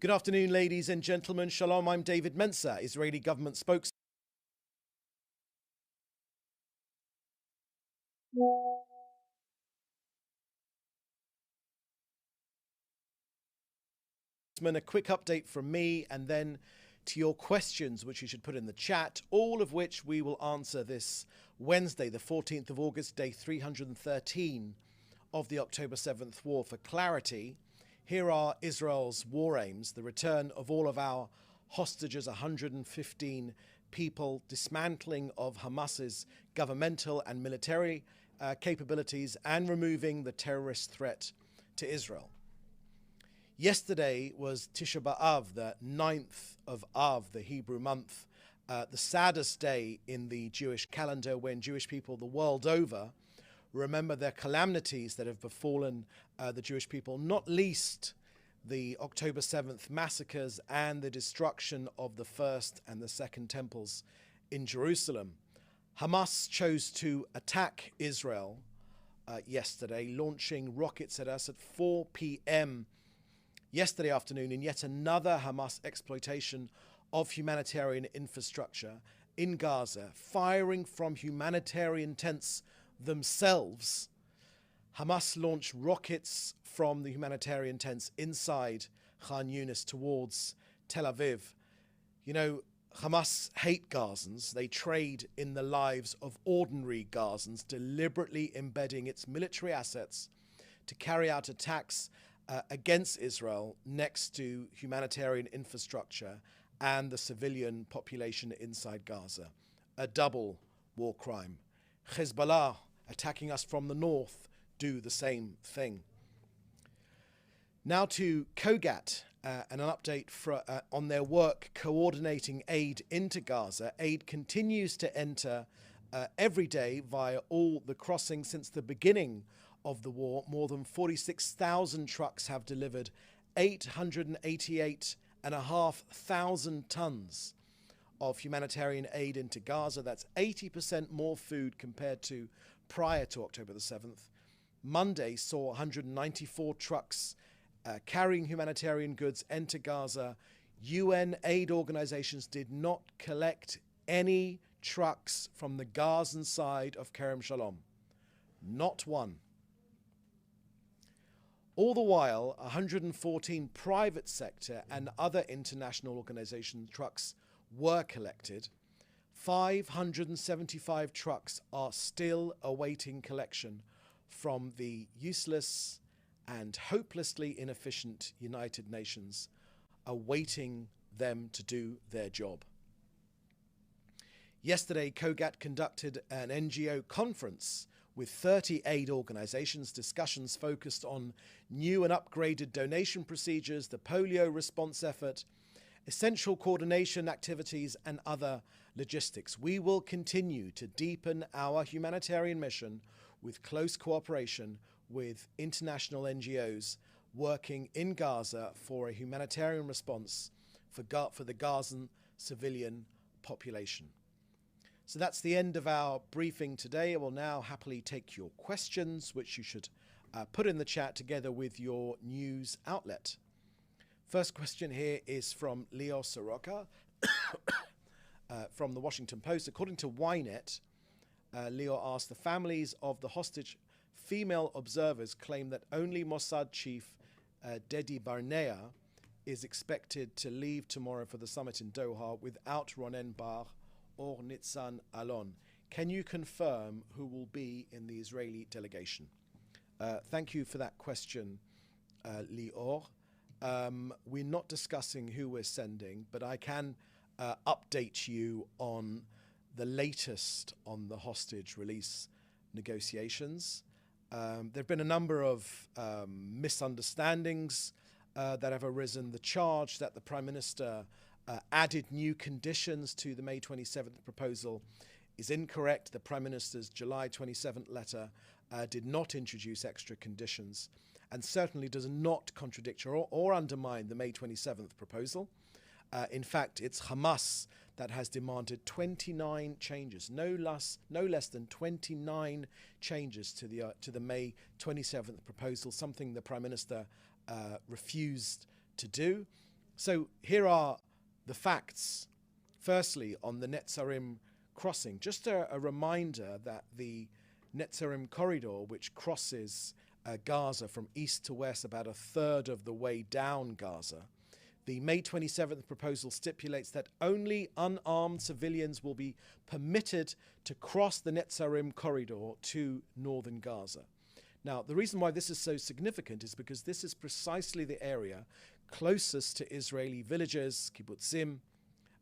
Good afternoon, ladies and gentlemen. Shalom, I'm David Mencer, Israeli government spokesman a quick update from me and then to your questions, which you should put in the chat, all of which we will answer this Wednesday, the 14th of August, day 313 of the October 7th war. For clarity, here are Israel's war aims: the return of all of our hostages, 115 people, dismantling of Hamas's governmental and military capabilities, and removing the terrorist threat to Israel. Yesterday was Tisha B'Av, the 9th of Av, the Hebrew month, the saddest day in the Jewish calendar, when Jewish people the world over remember their calamities that have befallen the Jewish people, not least the October 7th massacres and the destruction of the first and the second temples in Jerusalem. Hamas chose to attack Israel yesterday, launching rockets at us at 4 p.m. yesterday afternoon in yet another Hamas exploitation of humanitarian infrastructure in Gaza, firing from humanitarian tents themselves. Hamas launched rockets from the humanitarian tents inside Khan Yunis towards Tel Aviv. You know, Hamas hate Gazans. They trade in the lives of ordinary Gazans, deliberately embedding its military assets to carry out attacks against Israel next to humanitarian infrastructure and the civilian population inside Gaza. A double war crime. Hezbollah, attacking us from the north, do the same thing. Now to COGAT and an update on their work coordinating aid into Gaza. Aid continues to enter every day via all the crossings since the beginning of the war. More than 46,000 trucks have delivered 888,500 tons of humanitarian aid into Gaza. That's 80% more food compared to prior to October the 7th. Monday saw 194 trucks carrying humanitarian goods enter Gaza. UN aid organizations did not collect any trucks from the Gazan side of Kerem Shalom. Not one. All the while, 114 private sector and other international organization trucks were collected. 575 trucks are still awaiting collection from the useless and hopelessly inefficient United Nations, awaiting them to do their job. Yesterday, COGAT conducted an NGO conference with 30 aid organizations. Discussions focused on new and upgraded donation procedures, the polio response effort, essential coordination activities, and other logistics. We will continue to deepen our humanitarian mission with close cooperation with international NGOs working in Gaza for a humanitarian response for the Gazan civilian population. So that's the end of our briefing today. I will now happily take your questions, which you should put in the chat together with your news outlet. First question here is from Leo Soroka from the Washington Post. According to Ynet, Leo asked, the families of the hostage female observers claim that only Mossad chief Dedi Barnea is expected to leave tomorrow for the summit in Doha without Ronen Bar or Nitzan Alon. Can you confirm who will be in the Israeli delegation? Thank you for that question, Lior. We're not discussing who we're sending, but I can update you on the latest on the hostage release negotiations. There have been a number of misunderstandings that have arisen. The charge that the Prime Minister added new conditions to the May 27th proposal is incorrect. The Prime Minister's July 27th letter did not introduce extra conditions and certainly does not contradict or undermine the May 27th proposal. In fact, it's Hamas that has demanded 29 changes, no less than 29 changes to the May 27th proposal, something the Prime Minister refused to do. So here are the facts. Firstly, on the Netzarim crossing, just a reminder that the Netzarim corridor, which crosses Gaza from east to west about a third of the way down Gaza, the May 27th proposal stipulates that only unarmed civilians will be permitted to cross the Netzarim corridor to northern Gaza. Now, the reason why this is so significant is because this is precisely the area closest to Israeli villages, kibbutzim,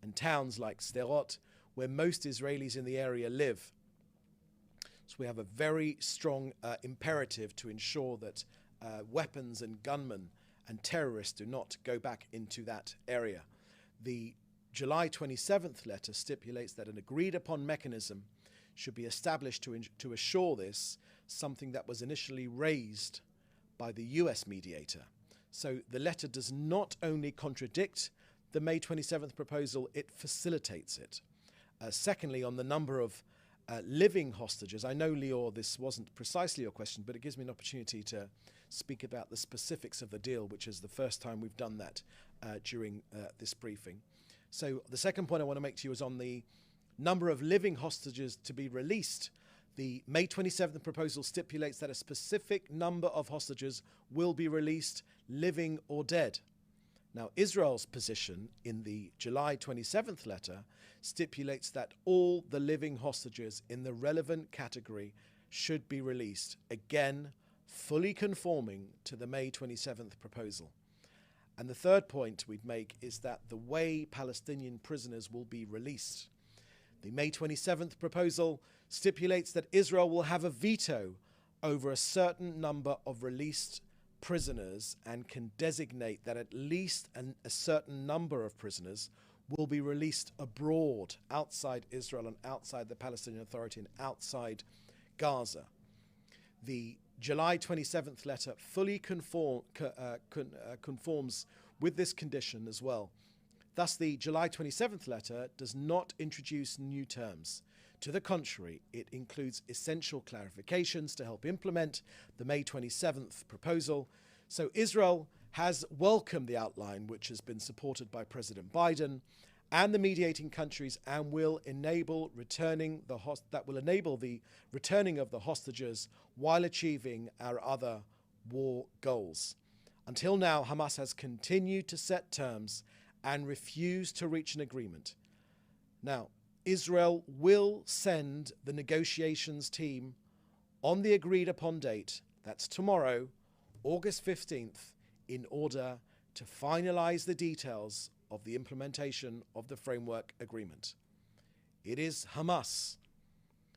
and towns like Sderot, where most Israelis in the area live. So we have a very strong imperative to ensure that weapons and gunmen and terrorists do not go back into that area. The July 27th letter stipulates that an agreed-upon mechanism should be established to assure this, something that was initially raised by the US mediator. So the letter does not only contradict the May 27th proposal, it facilitates it. Secondly, on the number of living hostages, I know, Lior, this wasn't precisely your question, but it gives me an opportunity to speak about the specifics of the deal, which is the first time we've done that during this briefing. So the second point I want to make to you is on the number of living hostages to be released. The May 27th proposal stipulates that a specific number of hostages will be released, living or dead. Now, Israel's position in the July 27th letter stipulates that all the living hostages in the relevant category should be released, again, fully conforming to the May 27th proposal. And the third point we'd make is that the way Palestinian prisoners will be released. The May 27th proposal stipulates that Israel will have a veto over a certain number of released prisoners and can designate that at least a certain number of prisoners will be released abroad, outside Israel and outside the Palestinian Authority and outside Gaza. The July 27th letter fully conforms with this condition as well. Thus, the July 27th letter does not introduce new terms. To the contrary, it includes essential clarifications to help implement the May 27th proposal. So Israel has welcomed the outline, which has been supported by President Biden and the mediating countries, and will enable the returning of the hostages while achieving our other war goals. Until now, Hamas has continued to set terms and refused to reach an agreement. Now, Israel will send the negotiations team on the agreed upon date, that's tomorrow, August 15th, in order to finalize the details of the implementation of the framework agreement. It is Hamas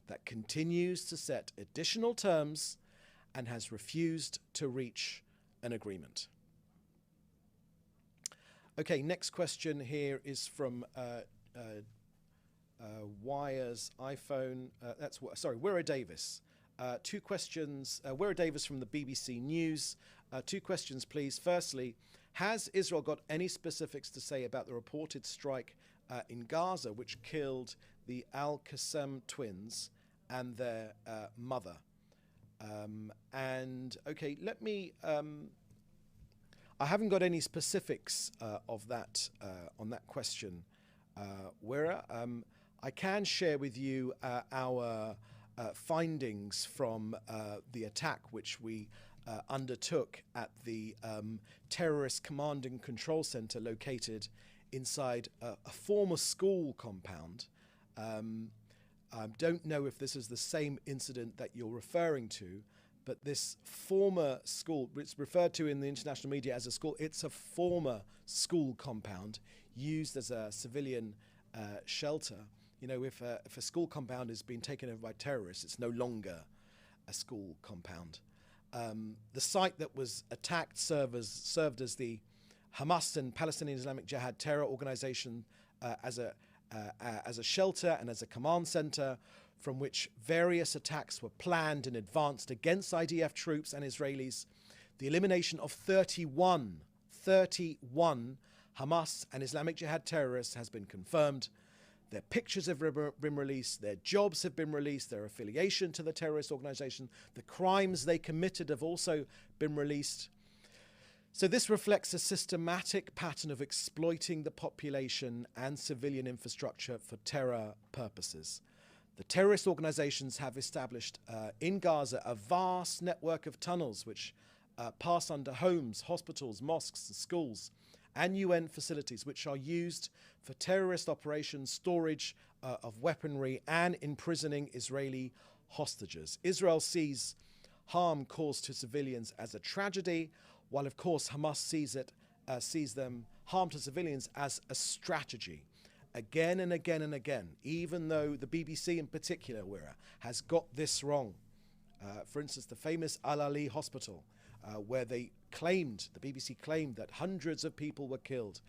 that continues to set additional terms and has refused to reach an agreement. Okay, next question here is from Wire's iPhone. Wira Davis. Two questions. Wira Davis from the BBC News. Two questions, please. Firstly, has Israel got any specifics to say about the reported strike in Gaza, which killed the Al-Qassam twins and their mother? Let me. I haven't got any specifics of that on that question, Wira. I can share with you our findings from the attack which we undertook at the terrorist command and control center located inside a former school compound. I don't know if this is the same incident that you're referring to, but this former school, it's referred to in the international media as a school, it's a former school compound used as a civilian shelter. You know, if a school compound has been taken over by terrorists, it's no longer a school compound. The site that was attacked served as the Hamas and Palestinian Islamic Jihad terror organization as a shelter and as a command center from which various attacks were planned and advanced against IDF troops and Israelis. The elimination of 31 Hamas and Islamic Jihad terrorists has been confirmed. Their pictures have been released, their jobs have been released, their affiliation to the terrorist organization, the crimes they committed have also been released. So this reflects a systematic pattern of exploiting the population and civilian infrastructure for terror purposes. The terrorist organizations have established in Gaza a vast network of tunnels which pass under homes, hospitals, mosques, and schools, and UN facilities, which are used for terrorist operations, storage of weaponry, and imprisoning Israeli hostages. Israel sees harm caused to civilians as a tragedy, while of course Hamas sees them harm to civilians as a strategy. Again and again and again, even though the BBC in particular, Wira, has got this wrong. For instance, the famous Al-Ali hospital, where the BBC claimed that hundreds of people were killed.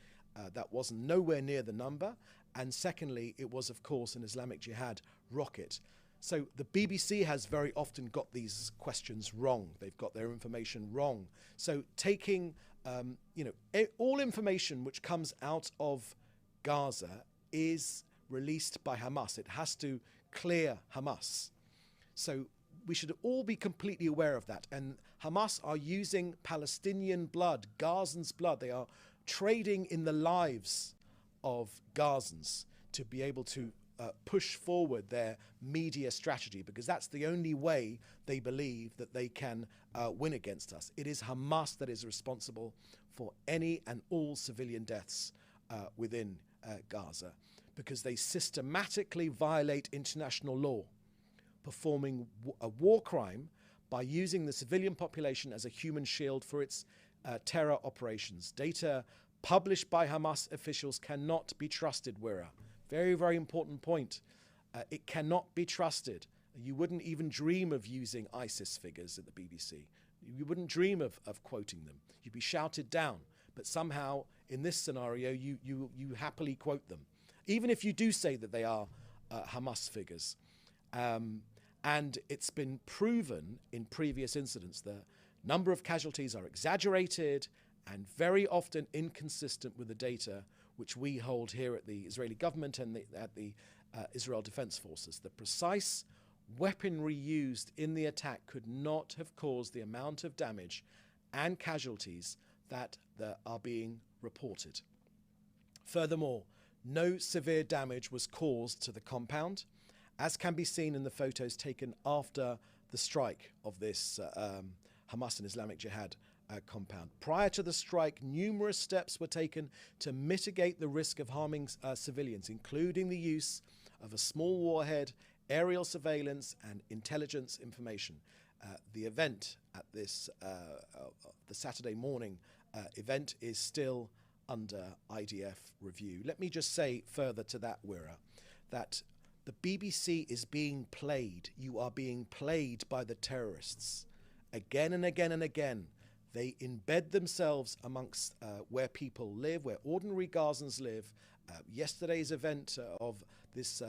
That wasn't nowhere near the number. And secondly, it was, of course, an Islamic Jihad rocket. So the BBC has very often got these questions wrong. They've got their information wrong. So taking, all information which comes out of Gaza is released by Hamas. It has to clear Hamas. So we should all be completely aware of that. And Hamas are using Palestinian blood, Gazans' blood. They are trading in the lives of Gazans to be able to push forward their media strategy, because that's the only way they believe that they can win against us. It is Hamas that is responsible for any and all civilian deaths within Gaza, because they systematically violate international law, performing a war crime by using the civilian population as a human shield for its terror operations. Data published by Hamas officials cannot be trusted, Wira. Very, very important point. It cannot be trusted. You wouldn't even dream of using ISIS figures at the BBC. You wouldn't dream of quoting them. You'd be shouted down. But somehow, in this scenario, you happily quote them, even if you do say that they are Hamas figures. And it's been proven in previous incidents the number of casualties are exaggerated and very often inconsistent with the data which we hold here at the Israeli government and at the Israel Defense Forces. The precise weaponry used in the attack could not have caused the amount of damage and casualties that are being reported. Furthermore, no severe damage was caused to the compound, as can be seen in the photos taken after the strike of this Hamas and Islamic Jihad compound. Prior to the strike, numerous steps were taken to mitigate the risk of harming civilians, including the use of a small warhead, aerial surveillance, and intelligence information. The event at this, the Saturday morning event, is still under IDF review. Let me just say further to that, Wira, that the BBC is being played. You are being played by the terrorists again and again and again. They embed themselves amongst where people live, where ordinary Gazans live. Yesterday's event of this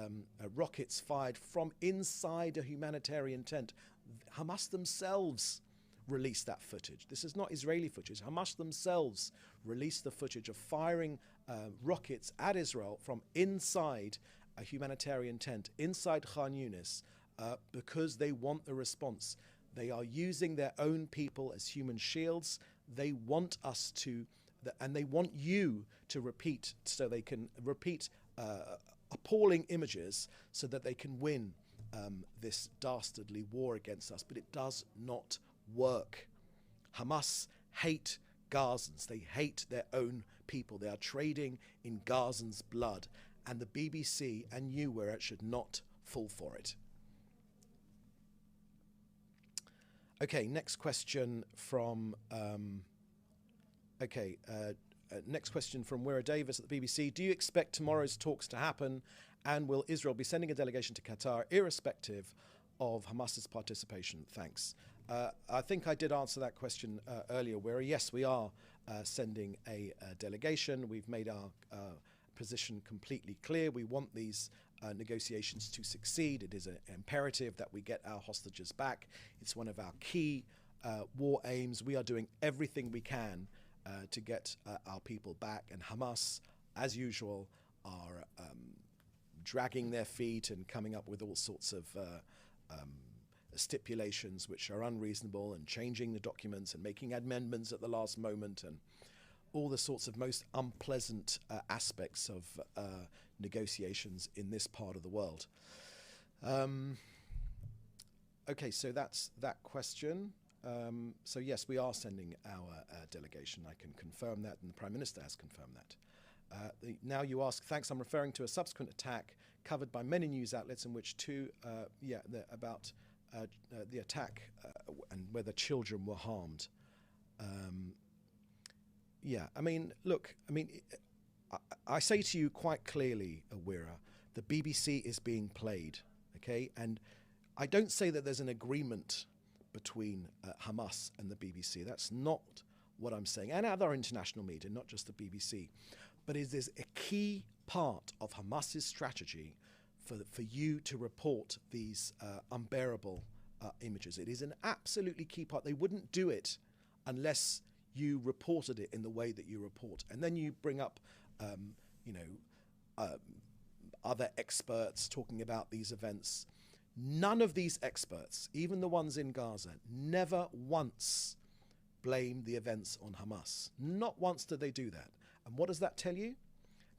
rockets fired from inside a humanitarian tent. Hamas themselves released that footage. This is not Israeli footage. Hamas themselves released the footage of firing rockets at Israel from inside a humanitarian tent, inside Khan Yunis, because they want the response. They are using their own people as human shields. They want us to, and they want you to repeat, so they can repeat appalling images so that they can win this dastardly war against us. But it does not work. Hamas hate Gazans. They hate their own people. They are trading in Gazans' blood. And the BBC and you, where it should not fall for it. Okay, next question from Wira Davis at the BBC. Do you expect tomorrow's talks to happen, and will Israel be sending a delegation to Qatar irrespective of Hamas's participation? Thanks. I think I did answer that question earlier, Wira. Yes, we are sending a delegation. We've made our position completely clear. We want these negotiations to succeed. It is an imperative that we get our hostages back. It's one of our key war aims. We are doing everything we can to get our people back, and Hamas, as usual, are dragging their feet and coming up with all sorts of stipulations which are unreasonable, and changing the documents and making amendments at the last moment, and all the sorts of most unpleasant aspects of negotiations in this part of the world. Okay, so that's that question. So yes, we are sending our delegation. I can confirm that, and the Prime Minister has confirmed that. Now you ask, thanks, I'm referring to a subsequent attack covered by many news outlets in which about the attack and whether children were harmed. I mean, look, I say to you quite clearly, Awira, the BBC is being played, okay? And I don't say that there's an agreement between Hamas and the BBC. That's not what I'm saying. And other international media, not just the BBC. But it is a key part of Hamas's strategy for you to report these unbearable images. It is an absolutely key part. They wouldn't do it unless you reported it in the way that you report. And then you bring up, other experts talking about these events. None of these experts, even the ones in Gaza, never once blamed the events on Hamas. Not once did they do that. And what does that tell you?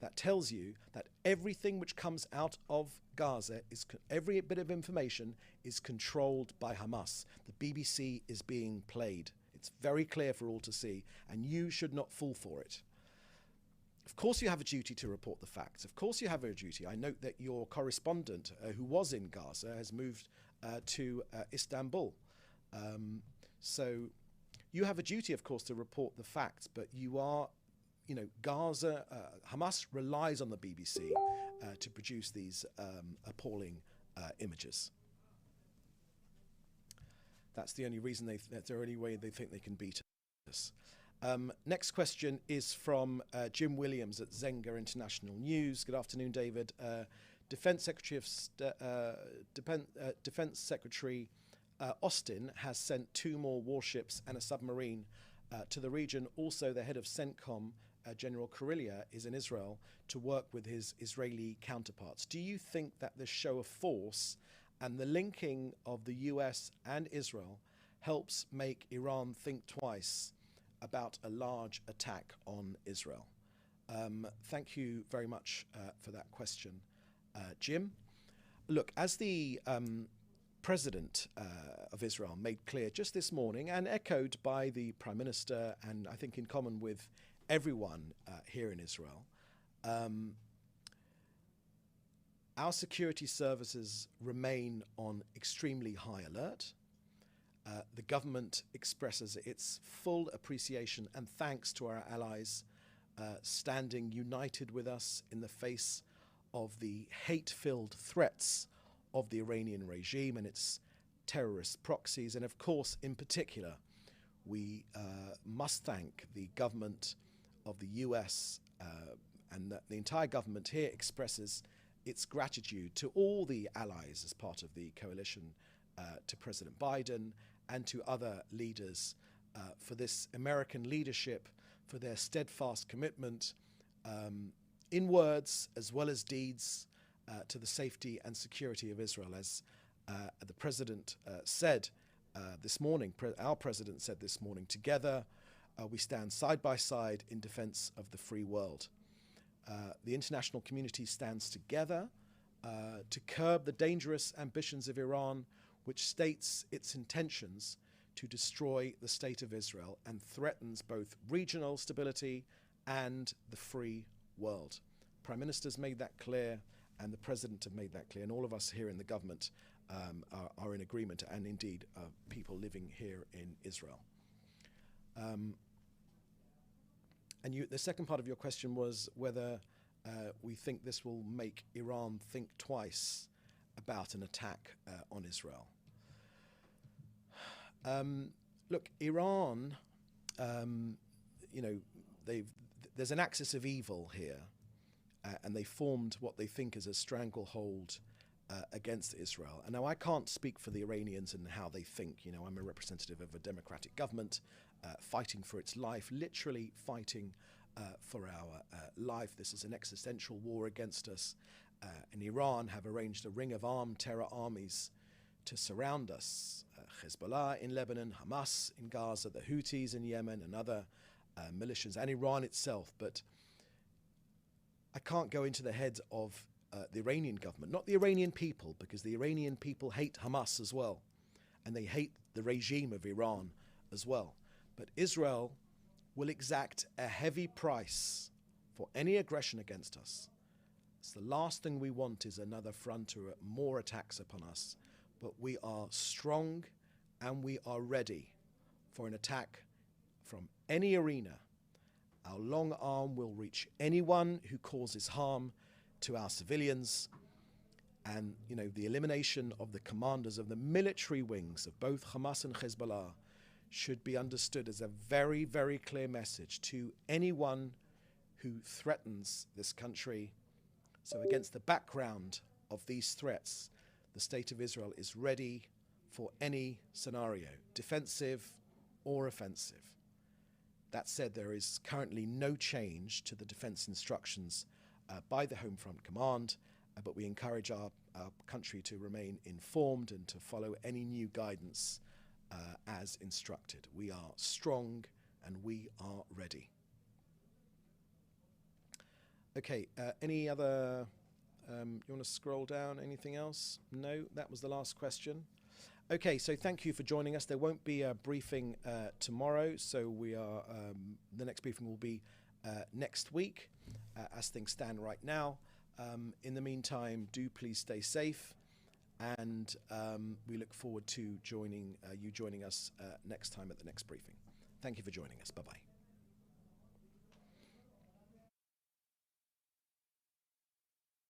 That tells you that everything which comes out of Gaza, every bit of information is controlled by Hamas. The BBC is being played. It's very clear for all to see, and you should not fall for it. Of course you have a duty to report the facts. Of course you have a duty. I note that your correspondent, who was in Gaza, has moved to Istanbul. So you have a duty, of course, to report the facts, but you are, Gaza, Hamas relies on the BBC to produce these appalling images. That's the only reason that's the only way they think they can beat us. Next question is from Jim Williams at Zenga International News. Good afternoon, David. Defense Secretary Austin has sent 2 more warships and a submarine to the region. Also, the head of CENTCOM, General Kurilia, is in Israel to work with his Israeli counterparts. Do you think that this show of force and the linking of the US and Israel helps make Iran think twice about a large attack on Israel? Thank you very much for that question, Jim. Look, as the President of Israel made clear just this morning, and echoed by the Prime Minister, and I think in common with everyone here in Israel, our security services remain on extremely high alert. The government expresses its full appreciation and thanks to our allies standing united with us in the face of the hate-filled threats of the Iranian regime and its terrorist proxies. And of course, in particular, we must thank the government of the US, and the entire government here expresses its gratitude to all the allies as part of the coalition, to President Biden and to other leaders for this American leadership, for their steadfast commitment in words as well as deeds to the safety and security of Israel. As the President said this morning, our President said this morning, together we stand side by side in defense of the free world. The international community stands together to curb the dangerous ambitions of Iran, which states its intentions to destroy the state of Israel and threatens both regional stability and the free world. Prime Minister's made that clear, and the President have made that clear, and all of us here in the government are in agreement, and indeed people living here in Israel. And the second part of your question was whether we think this will make Iran think twice about an attack on Israel. Look, Iran, there's an axis of evil here, and they formed what they think is a stranglehold against Israel. And now I can't speak for the Iranians and how they think. I'm a representative of a democratic government fighting for its life, literally fighting for our life. This is an existential war against us. And Iran have arranged a ring of armed terror armies to surround us. Hezbollah in Lebanon, Hamas in Gaza, the Houthis in Yemen, and other militias, and Iran itself. But I can't go into the head of the Iranian government, not the Iranian people, because the Iranian people hate Hamas as well, and they hate the regime of Iran as well. But Israel will exact a heavy price for any aggression against us. So the last thing we want is another front or more attacks upon us. But we are strong and we are ready for an attack from any arena. Our long arm will reach anyone who causes harm to our civilians. And, the elimination of the commanders of the military wings of both Hamas and Hezbollah should be understood as a very, very clear message to anyone who threatens this country. So against the background of these threats, the State of Israel is ready for any scenario, defensive or offensive. That said, there is currently no change to the defense instructions by the Home Front Command, but we encourage our country to remain informed and to follow any new guidance as instructed. We are strong and we are ready. Okay, any other, you want to scroll down, anything else? No, that was the last question. Okay, so thank you for joining us. There won't be a briefing tomorrow, so the next briefing will be next week as things stand right now. In the meantime, do please stay safe, and we look forward to joining us next time at the next briefing. Thank you for joining us. Bye-bye.